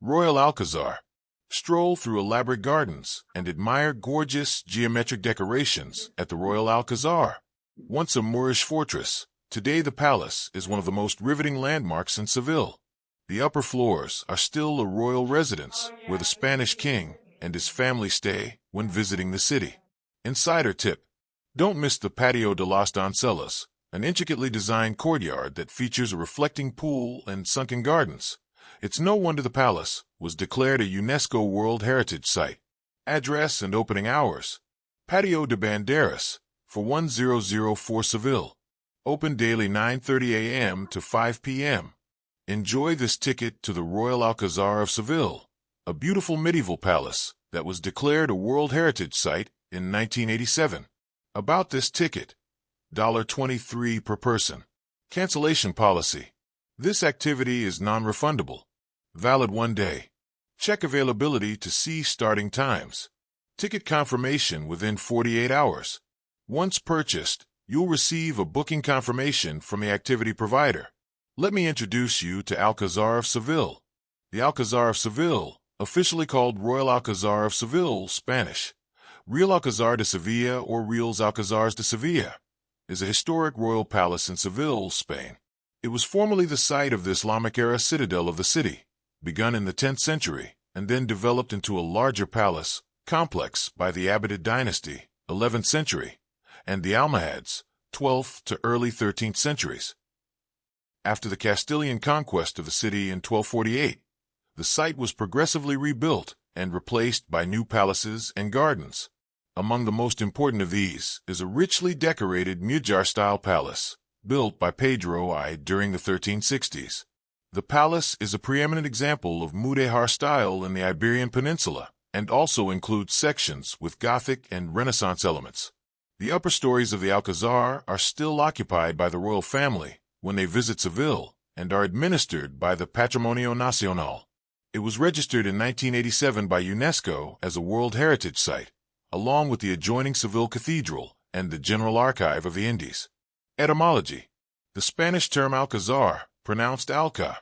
Royal Alcázar. Stroll through elaborate gardens and admire gorgeous geometric decorations at the Royal Alcázar. Once a Moorish fortress, today the palace is one of the most riveting landmarks in Seville. The upper floors are still a royal residence where the Spanish king and his family stay when visiting the city. Insider tip: don't miss the Patio de Las Doncellas, an intricately designed courtyard that features a reflecting pool and sunken gardens. It's no wonder the palace was declared a UNESCO World Heritage Site. Address and opening hours: Patio de Banderas, for 1004 Seville. Open daily 9:30 a.m. to 5 p.m. Enjoy this ticket to the Royal Alcázar of Seville, a beautiful medieval palace that was declared a World Heritage Site in 1987. About this ticket: $23 per person. Cancellation policy: this activity is non-refundable. Valid 1 day. Check availability to see starting times. Ticket confirmation within 48 hours. Once purchased, you'll receive a booking confirmation from the activity provider. Let me introduce you to Alcázar of Seville. The Alcázar of Seville, officially called Royal Alcázar of Seville, Spanish, Real Alcázar de Sevilla or Real Alcázars de Sevilla, is a historic royal palace in Seville, Spain. It was formerly the site of the Islamic-era citadel of the city, begun in the 10th century, and then developed into a larger palace complex by the Abbasid dynasty, 11th century, and the Almohads, 12th to early 13th centuries. After the Castilian conquest of the city in 1248, the site was progressively rebuilt and replaced by new palaces and gardens. Among the most important of these is a richly decorated Mujar-style palace, built by Pedro I during the 1360s. The palace is a preeminent example of Mudéjar style in the Iberian Peninsula, and also includes sections with Gothic and Renaissance elements. The upper stories of the Alcázar are still occupied by the royal family when they visit Seville and are administered by the Patrimonio Nacional. It was registered in 1987 by UNESCO as a World Heritage Site, along with the adjoining Seville Cathedral and the General Archive of the Indies. Etymology: the Spanish term Alcázar, pronounced Alca,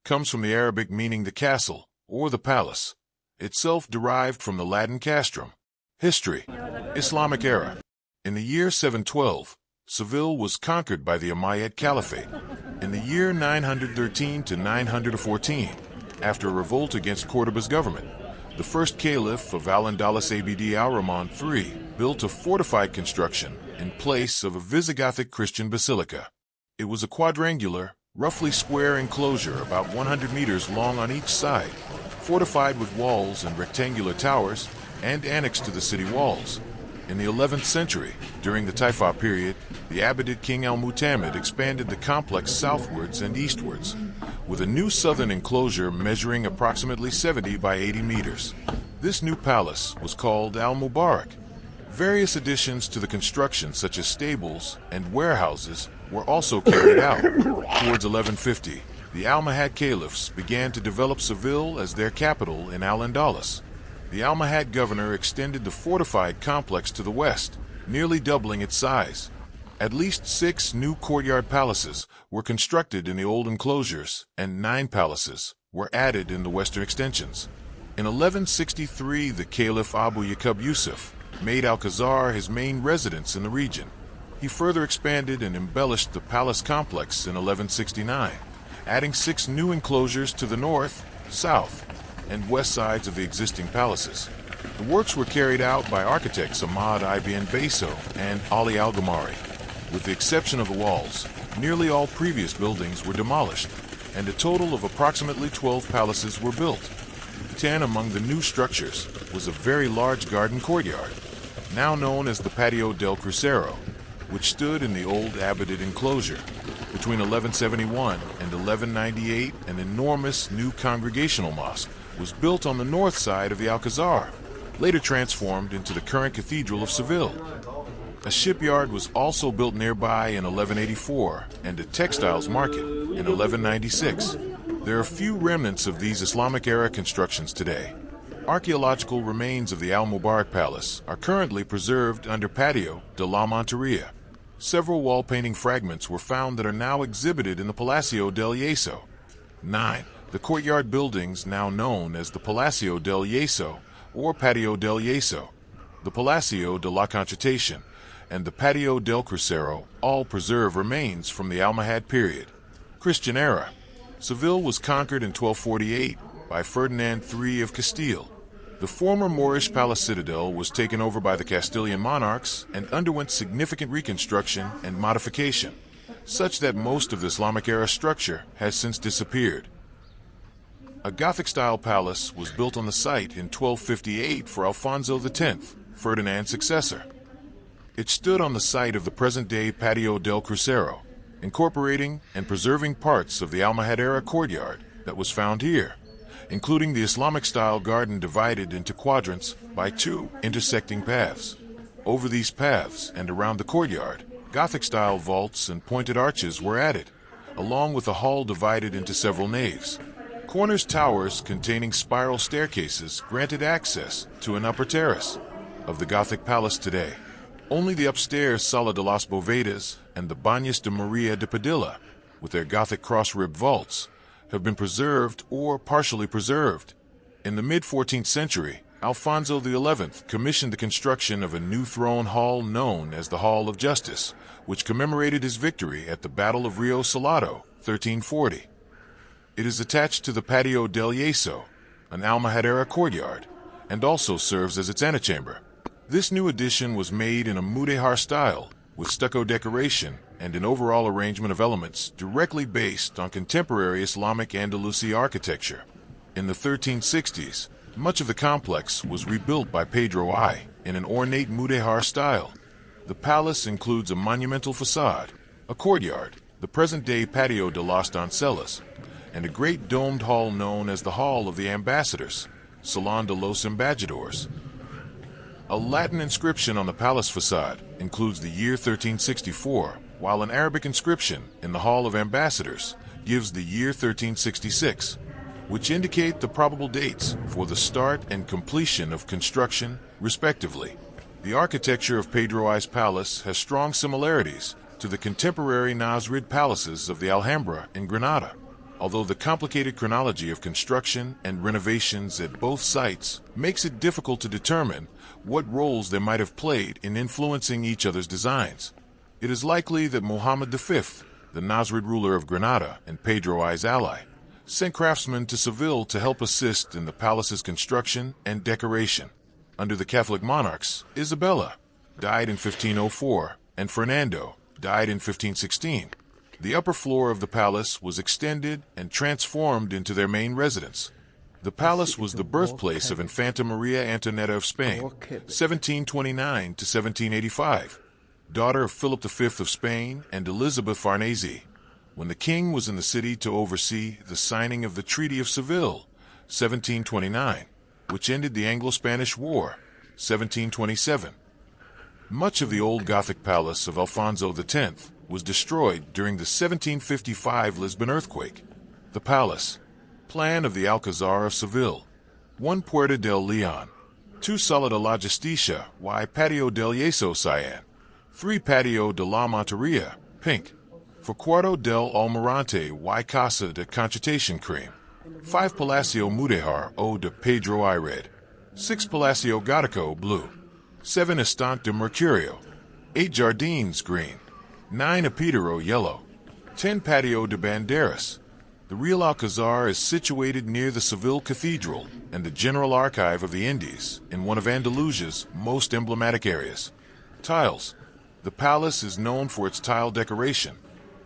comes from the Arabic meaning the castle, or the palace, itself derived from the Latin castrum. History: Islamic era. In the year 712, Seville was conquered by the Umayyad Caliphate. In the year 913 to 914, after a revolt against Cordoba's government, the first caliph of Al-Andalus Abd al-Rahman III built a fortified construction in place of a Visigothic Christian basilica. It was a quadrangular, roughly square enclosure about 100 meters long on each side, fortified with walls and rectangular towers, and annexed to the city walls. In the 11th century, during the Taifa period, the Abbasid king Al-Mu'tamid expanded the complex southwards and eastwards, with a new southern enclosure measuring approximately 70 by 80 meters. This new palace was called Al-Mubarak. Various additions to the construction, such as stables and warehouses, were also carried out. Towards 1150, the Almohad caliphs began to develop Seville as their capital in Al-Andalus. The Almohad governor extended the fortified complex to the west, nearly doubling its size. At least 6 new courtyard palaces were constructed in the old enclosures, and 9 palaces were added in the western extensions. In 1163, the Caliph Abu Yaqub Yusuf made Alcázar his main residence in the region. He further expanded and embellished the palace complex in 1169, adding 6 new enclosures to the north, south, and west sides of the existing palaces. The works were carried out by architects Ahmad ibn Baso and Ali al-Gamari. With the exception of the walls, nearly all previous buildings were demolished, and a total of approximately 12 palaces were built. 10 among the new structures was a very large garden courtyard, now known as the Patio del Crucero, which stood in the old Abbasid enclosure. Between 1171 and 1198, an enormous new congregational mosque was built on the north side of the Alcázar, later transformed into the current Cathedral of Seville. A shipyard was also built nearby in 1184, and a textiles market in 1196. There are few remnants of these Islamic-era constructions today. Archaeological remains of the Al-Mubarak Palace are currently preserved under Patio de la Monteria. Several wall painting fragments were found that are now exhibited in the Palacio del Yeso. 9. The courtyard buildings, now known as the Palacio del Yeso or Patio del Yeso, the Palacio de la Concertación, and the Patio del Crucero all preserve remains from the Almohad period. Christian era. Seville was conquered in 1248 by Ferdinand III of Castile. The former Moorish palace citadel was taken over by the Castilian monarchs and underwent significant reconstruction and modification, such that most of the Islamic-era structure has since disappeared. A Gothic-style palace was built on the site in 1258 for Alfonso X, Ferdinand's successor. It stood on the site of the present-day Patio del Crucero, incorporating and preserving parts of the Almohad-era courtyard that was found here, including the Islamic-style garden divided into quadrants by two intersecting paths. Over these paths and around the courtyard, Gothic-style vaults and pointed arches were added, along with a hall divided into several naves. Corners towers containing spiral staircases granted access to an upper terrace of the Gothic palace today. Only the upstairs Sala de las Bovedas and the Baños de Maria de Padilla, with their Gothic cross-ribbed vaults, have been preserved or partially preserved. In the mid-14th century, Alfonso XI commissioned the construction of a new throne hall known as the Hall of Justice, which commemorated his victory at the Battle of Rio Salado, 1340. It is attached to the Patio del Yeso, an Almohad-era courtyard, and also serves as its antechamber. This new addition was made in a mudéjar style, with stucco decoration and an overall arrangement of elements directly based on contemporary Islamic Andalusi architecture. In the 1360s, much of the complex was rebuilt by Pedro I in an ornate mudéjar style. The palace includes a monumental facade, a courtyard, the present-day Patio de las Doncellas, and a great domed hall known as the Hall of the Ambassadors, Salón de los Embajadores. A Latin inscription on the palace facade includes the year 1364, while an Arabic inscription in the Hall of Ambassadors gives the year 1366, which indicate the probable dates for the start and completion of construction, respectively. The architecture of Pedro I's palace has strong similarities to the contemporary Nasrid palaces of the Alhambra in Granada, although the complicated chronology of construction and renovations at both sites makes it difficult to determine what roles they might have played in influencing each other's designs. It is likely that Muhammad V, the Nasrid ruler of Granada and Pedro I's ally, sent craftsmen to Seville to help assist in the palace's construction and decoration. Under the Catholic monarchs, Isabella died in 1504 and Fernando died in 1516. The upper floor of the palace was extended and transformed into their main residence. The palace was the birthplace of Infanta Maria Antonietta of Spain, 1729 to 1785, daughter of Philip V of Spain and Elizabeth Farnese, when the king was in the city to oversee the signing of the Treaty of Seville, 1729, which ended the Anglo-Spanish War, 1727. Much of the old Gothic palace of Alfonso X was destroyed during the 1755 Lisbon earthquake. The palace. Plan of the Alcázar of Seville. 1 Puerta del León. 2 Sala de la Justicia y Patio del Yeso cyan. 3 Patio de la Monteria, pink. 4 Cuarto del Almirante y Casa de Concertación cream. 5 Palacio Mudéjar o de Pedro I red. 6 Palacio Gótico blue. 7 Estante de Mercurio. 8 Jardines green. 9 Apidero yellow. 10 Patio de Banderas. The Real Alcázar is situated near the Seville Cathedral and the General Archive of the Indies in one of Andalusia's most emblematic areas. Tiles. The palace is known for its tile decoration.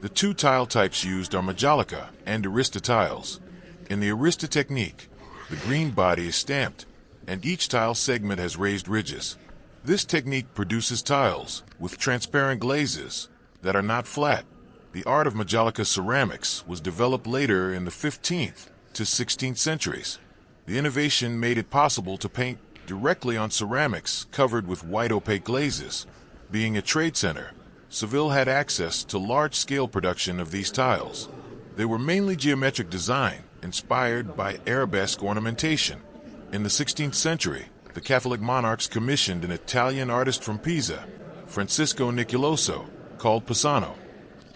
The 2 tile types used are Majolica and Arista tiles. In the Arista technique, the green body is stamped, and each tile segment has raised ridges. This technique produces tiles with transparent glazes that are not flat. The art of Majolica ceramics was developed later in the 15th to 16th centuries. The innovation made it possible to paint directly on ceramics covered with white opaque glazes. Being a trade center, Seville had access to large-scale production of these tiles. They were mainly geometric design, inspired by arabesque ornamentation. In the 16th century, the Catholic monarchs commissioned an Italian artist from Pisa, Francisco Nicoloso, called Pisano.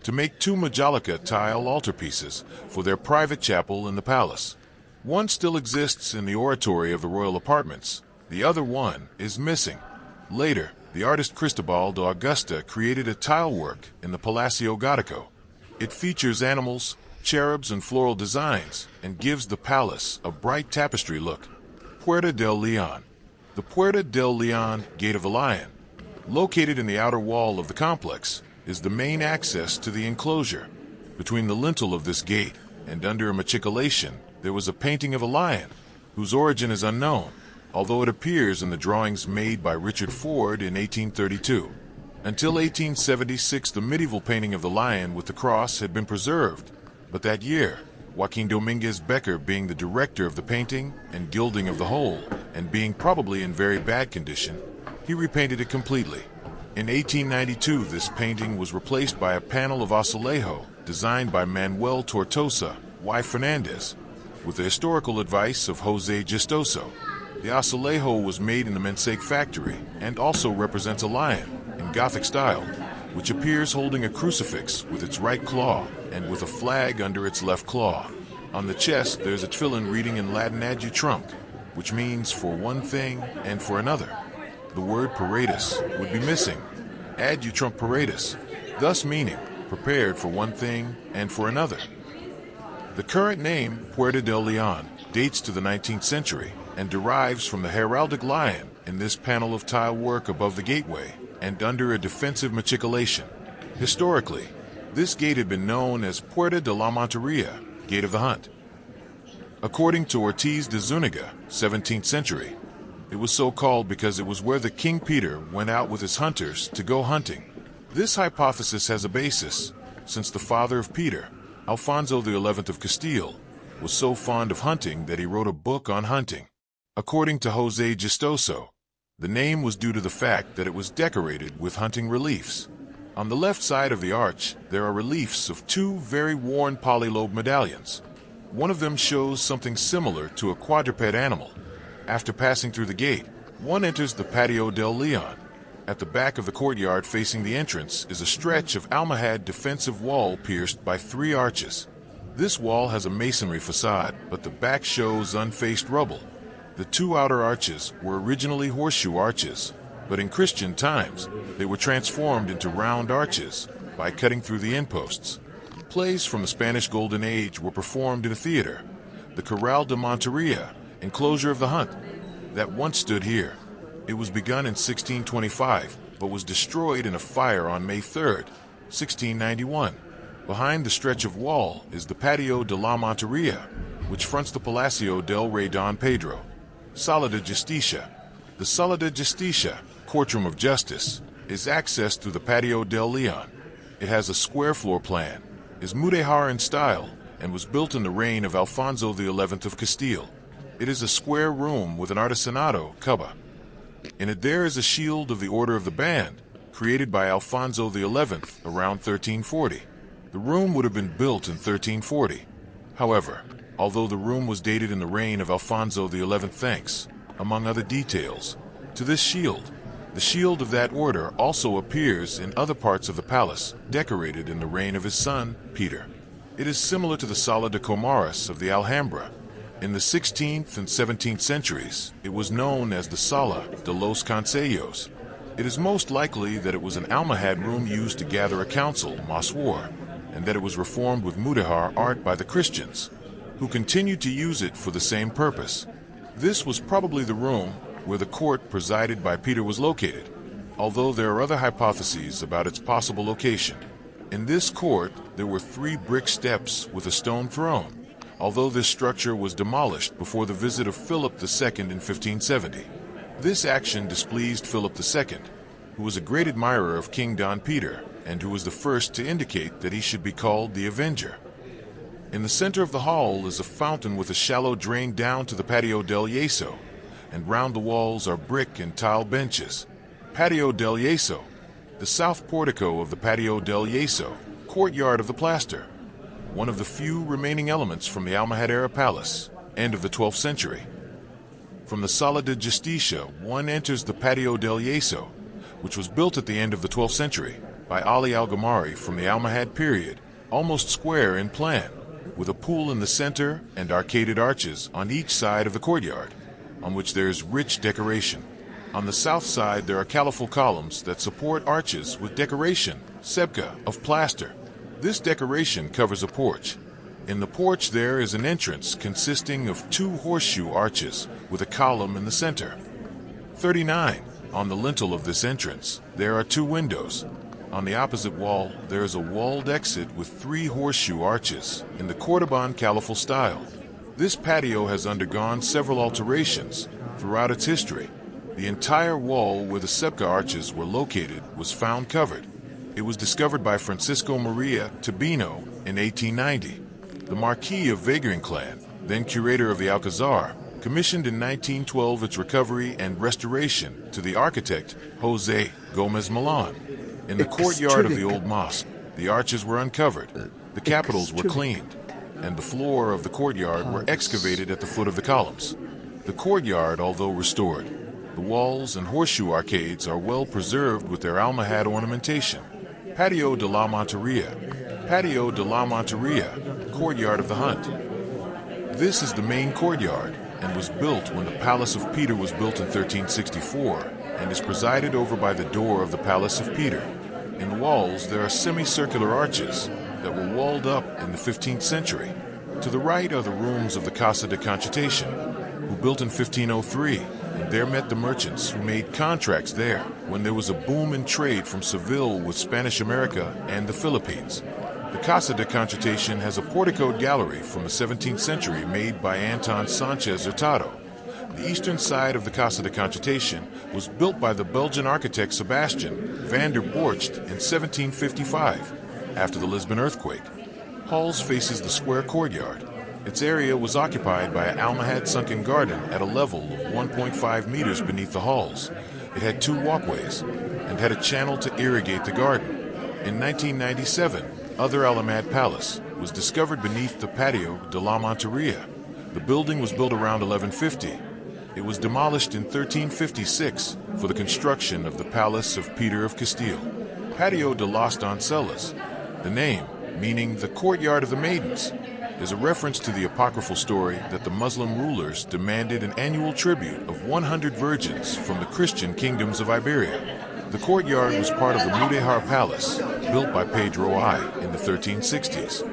to make two Majolica tile altarpieces for their private chapel in the palace. One still exists in the oratory of the royal apartments. The other one is missing. Later, the artist Cristobal de Augusta created a tile work in the Palacio Gotico. It features animals, cherubs, and floral designs, and gives the palace a bright tapestry look. Puerta del León. The Puerta del León, Gate of the Lion, located in the outer wall of the complex, is the main access to the enclosure. Between the lintel of this gate and under a matriculation, there was a painting of a lion, whose origin is unknown, although it appears in the drawings made by Richard Ford in 1832. Until 1876, the medieval painting of the lion with the cross had been preserved, but that year, Joaquin Dominguez Becker, being the director of the painting and gilding of the whole, and being probably in very bad condition, he repainted it completely. In 1892, this painting was replaced by a panel of azulejo designed by Manuel Tortosa y Fernandez, with the historical advice of Jose Gistoso. The azulejo was made in the Mensaic factory and also represents a lion in Gothic style, which appears holding a crucifix with its right claw and with a flag under its left claw. On the chest, there's a tefillin reading in Latin ad utrumque, which means for one thing and for another. The word paratus would be missing, ad utrumque paratus, thus meaning prepared for one thing and for another. The current name, Puerta del León, dates to the 19th century and derives from the heraldic lion in this panel of tile work above the gateway and under a defensive matriculation. Historically, this gate had been known as Puerta de la Monteria, Gate of the Hunt. According to Ortiz de Zuniga, 17th century, it was so called because it was where the King Peter went out with his hunters to go hunting. This hypothesis has a basis, since the father of Peter, Alfonso XI of Castile, was so fond of hunting that he wrote a book on hunting. According to Jose Gistoso, the name was due to the fact that it was decorated with hunting reliefs. On the left side of the arch, there are reliefs of two very worn polylobe medallions. One of them shows something similar to a quadruped animal. After passing through the gate, one enters the Patio del León. At the back of the courtyard facing the entrance is a stretch of Almohad defensive wall pierced by 3 arches. This wall has a masonry facade, but the back shows unfaced rubble. The 2 outer arches were originally horseshoe arches, but in Christian times, they were transformed into round arches by cutting through the imposts. Plays from the Spanish Golden Age were performed in a theater, the Corral de Monteria, enclosure of the hunt, that once stood here. It was begun in 1625, but was destroyed in a fire on May 3rd, 1691. Behind the stretch of wall is the Patio de la Monteria, which fronts the Palacio del Rey Don Pedro. Sala de Justicia. The Sala de Justicia, courtroom of justice, is accessed through the Patio del León. It has a square floor plan, is mudéjar in style, and was built in the reign of Alfonso XI of Castile. It is a square room with an artisanado cuba. In it there is a shield of the Order of the Band, created by Alfonso XI around 1340. The room would have been built in 1340. However, although the room was dated in the reign of Alfonso XI thanks, among other details, to this shield, the shield of that order also appears in other parts of the palace, decorated in the reign of his son, Peter. It is similar to the Sala de Comares of the Alhambra. In the 16th and 17th centuries, it was known as the Sala de los Consejos. It is most likely that it was an Almohad room used to gather a council, Maswar, and that it was reformed with mudéjar art by the Christians, who continued to use it for the same purpose. This was probably the room where the court presided by Peter was located, although there are other hypotheses about its possible location. In this court, there were 3 brick steps with a stone throne, although this structure was demolished before the visit of Philip II in 1570. This action displeased Philip II, who was a great admirer of King Don Peter, and who was the first to indicate that he should be called the Avenger. In the center of the hall is a fountain with a shallow drain down to the Patio del Yeso, and round the walls are brick and tile benches. Patio del Yeso, the south portico of the Patio del Yeso, courtyard of the plaster, one of the few remaining elements from the Almohad-era palace, end of the 12th century. From the Sala de Justicia, one enters the Patio del Yeso, which was built at the end of the 12th century. by Ali Al-Ghamari from the Almohad period, almost square in plan, with a pool in the center and arcaded arches on each side of the courtyard, on which there is rich decoration. On the south side there are caliphal columns that support arches with decoration, sebka, of plaster. This decoration covers a porch. In the porch there is an entrance consisting of 2 horseshoe arches with a column in the center. 39. On the lintel of this entrance, there are 2 windows. On the opposite wall, there is a walled exit with 3 horseshoe arches in the Cordoban caliphal style. This patio has undergone several alterations throughout its history. The entire wall where the sebka arches were located was found covered. It was discovered by Francisco Maria Tobino in 1890. The Marquis of Vageringclan, then curator of the Alcázar, commissioned in 1912 its recovery and restoration to the architect José Gómez Milán. In the courtyard of the old mosque, the arches were uncovered, the capitals were cleaned, and the floor of the courtyard were excavated at the foot of the columns. The courtyard, although restored, the walls and horseshoe arcades are well preserved with their Almohad ornamentation. Patio de la Monteria. Patio de la Monteria, courtyard of the Hunt. This is the main courtyard and was built when the Palace of Peter was built in 1364 and is presided over by the door of the Palace of Peter. In the walls there are semicircular arches that were walled up in the 15th century. To the right are the rooms of the Casa de Concertation, who built in 1503, and there met the merchants who made contracts there when there was a boom in trade from Seville with Spanish America and the Philippines. The Casa de Concertation has a porticoed gallery from the 17th century made by Anton Sanchez Hurtado. The eastern side of the Casa de Concertation was built by the Belgian architect Sebastian van der Borcht in 1755, after the Lisbon earthquake. Halls faces the square courtyard. Its area was occupied by an Almohad sunken garden at a level of 1.5 meters beneath the halls. It had 2 walkways and had a channel to irrigate the garden. In 1997, Other Almohad Palace was discovered beneath the Patio de la Monteria. The building was built around 1150. It was demolished in 1356 for the construction of the Palace of Peter of Castile. Patio de las Doncellas. The name, meaning the courtyard of the maidens, is a reference to the apocryphal story that the Muslim rulers demanded an annual tribute of 100 virgins from the Christian kingdoms of Iberia. The courtyard was part of the Mudéjar Palace, built by Pedro I in the 1360s.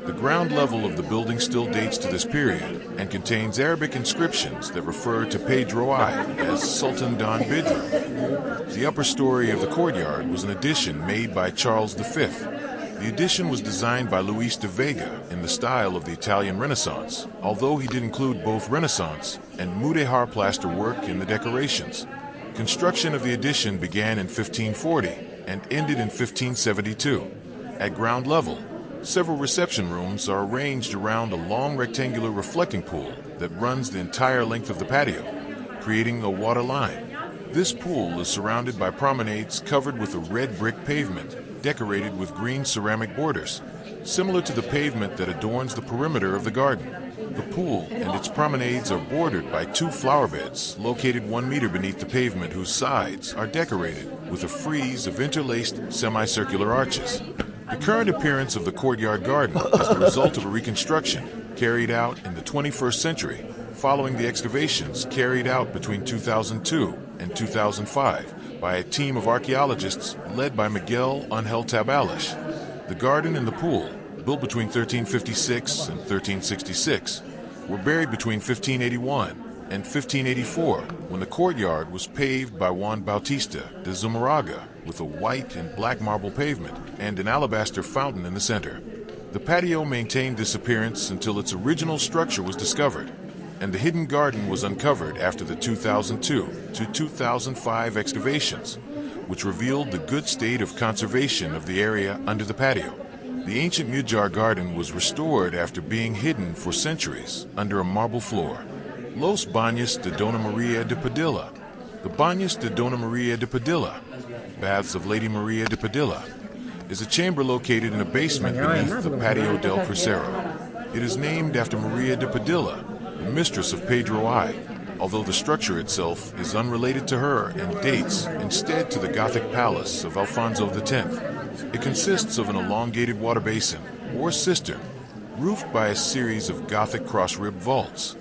The ground level of the building still dates to this period and contains Arabic inscriptions that refer to Pedro I as Sultan Don Bidru. The upper story of the courtyard was an addition made by Charles V. The addition was designed by Luis de Vega in the style of the Italian Renaissance, although he did include both Renaissance and Mudéjar plaster work in the decorations. Construction of the addition began in 1540 and ended in 1572. At ground level, several reception rooms are arranged around a long rectangular reflecting pool that runs the entire length of the patio, creating a water line. This pool is surrounded by promenades covered with a red brick pavement, decorated with green ceramic borders, similar to the pavement that adorns the perimeter of the garden. The pool and its promenades are bordered by 2 flower beds located 1 meter beneath the pavement, whose sides are decorated with a frieze of interlaced semicircular arches. The current appearance of the courtyard garden is the result of a reconstruction carried out in the 21st century following the excavations carried out between 2002 and 2005 by a team of archaeologists led by Miguel Ángel Tabalash. The garden and the pool, built between 1356 and 1366, were buried between 1581 and 1584 when the courtyard was paved by Juan Bautista de Zumarraga with a white and black marble pavement and an alabaster fountain in the center. The patio maintained this appearance until its original structure was discovered, and the hidden garden was uncovered after the 2002 to 2005 excavations, which revealed the good state of conservation of the area under the patio. The ancient Mudéjar garden was restored after being hidden for centuries under a marble floor. Los Baños de Dona Maria de Padilla. The Baños de Dona Maria de Padilla, Baths of Lady Maria de Padilla, is a chamber located in a basement beneath the Patio del Crucero. It is named after Maria de Padilla, the mistress of Pedro I, although the structure itself is unrelated to her and dates instead to the Gothic palace of Alfonso X. It consists of an elongated water basin, or cistern, roofed by a series of Gothic cross-ribbed vaults.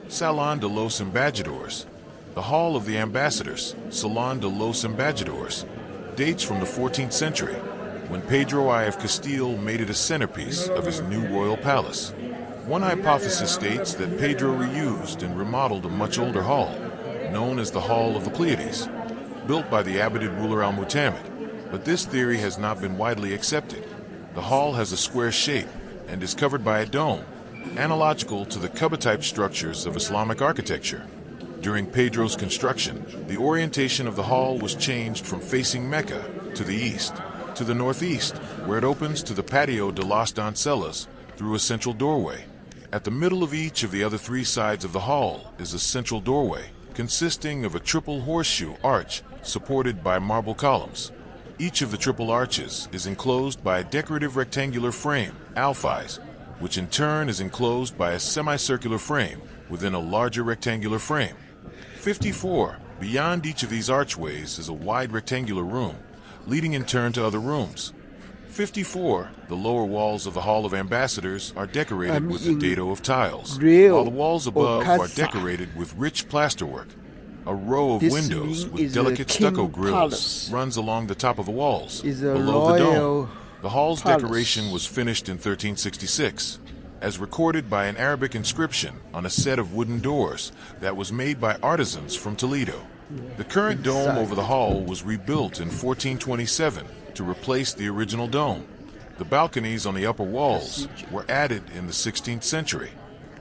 Salon de los Embajadores, the Hall of the Ambassadors, Salon de los Embajadores, dates from the 14th century, when Pedro I of Castile made it a centerpiece of his new royal palace. One hypothesis states that Pedro reused and remodeled a much older hall, known as the Hall of the Pleiades, built by the Abbasid ruler Al-Mu'tamid, but this theory has not been widely accepted. The hall has a square shape and is covered by a dome, analogical to the Quba-type structures of Islamic architecture. During Pedro's construction, the orientation of the hall was changed from facing Mecca to the east to the northeast, where it opens to the Patio de Las Doncellas through a central doorway. At the middle of each of the other three sides of the hall is a central doorway, consisting of a triple horseshoe arch supported by marble columns. Each of the triple arches is enclosed by a decorative rectangular frame, alfies, which in turn is enclosed by a semicircular frame within a larger rectangular frame. 54. Beyond each of these archways is a wide rectangular room, leading in turn to other rooms. 54. The lower walls of the Hall of Ambassadors are decorated with the dado of tiles, while the walls above are decorated with rich plasterwork. A row of windows with delicate stucco grills runs along the top of the walls, below the dome. The hall's decoration was finished in 1366, as recorded by an Arabic inscription on a set of wooden doors that was made by artisans from Toledo. The current dome over the hall was rebuilt in 1427 to replace the original dome. The balconies on the upper walls were added in the 16th century.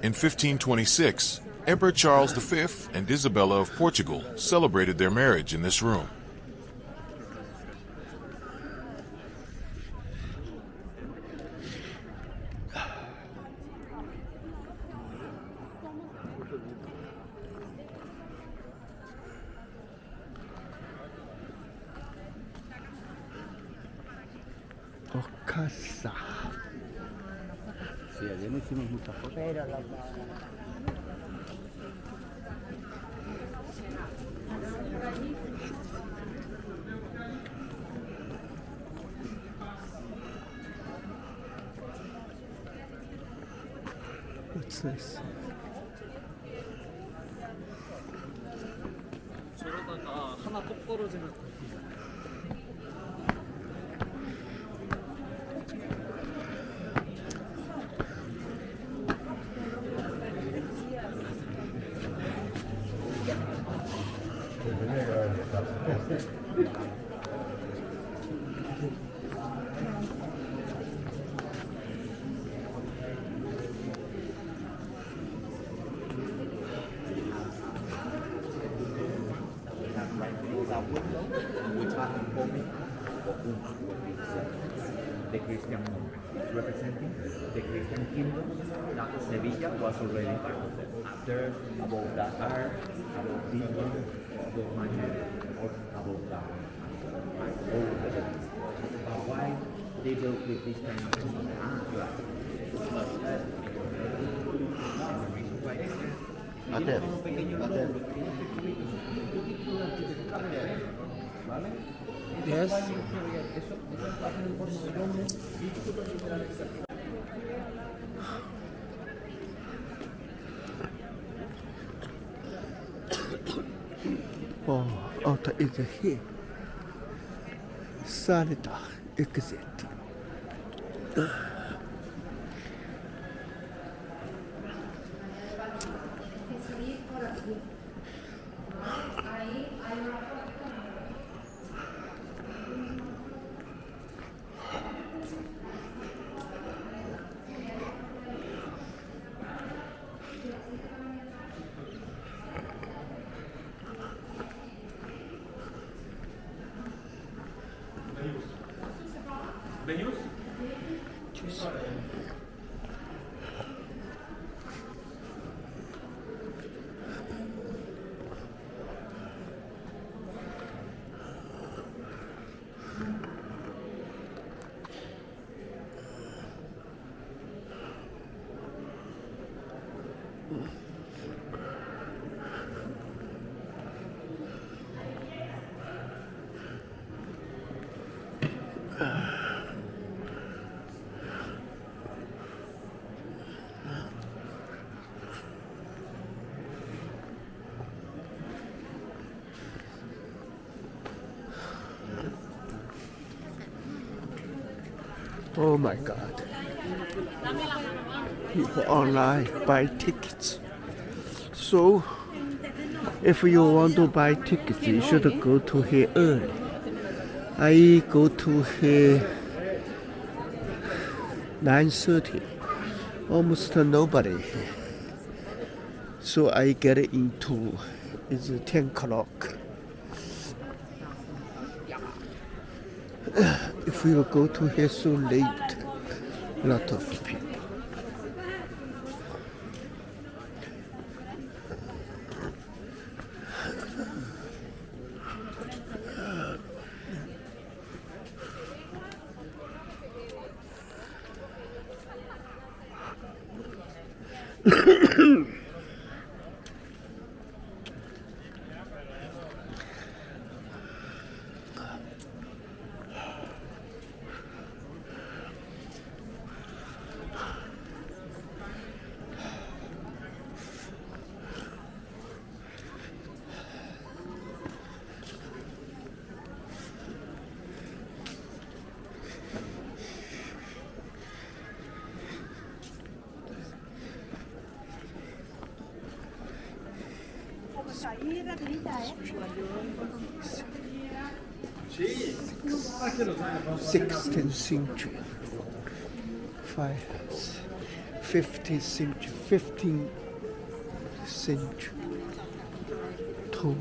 In 1526, Emperor Charles V and Isabella of Portugal celebrated their marriage in this room. Casa. Sí, ayer no hicimos muchas fotos. What's this? 저러다가 하나 똑 떨어지면 the Christian monk, representing the Christian kingdom that Seville was already part of it. After, above that are, above this one, above my head, or above that one. Over the head. Why they built with this kind of thing? Yes. Oh, outer is here. Salita exit. Oh my God. People online buy tickets. So, if you want to buy tickets, you should go to here early. I go to here 9:30. Almost nobody here. So I get into it's 10 o'clock. If we will go to here so late, a lot of people. Sì, 16th century, 15th century, 15th century to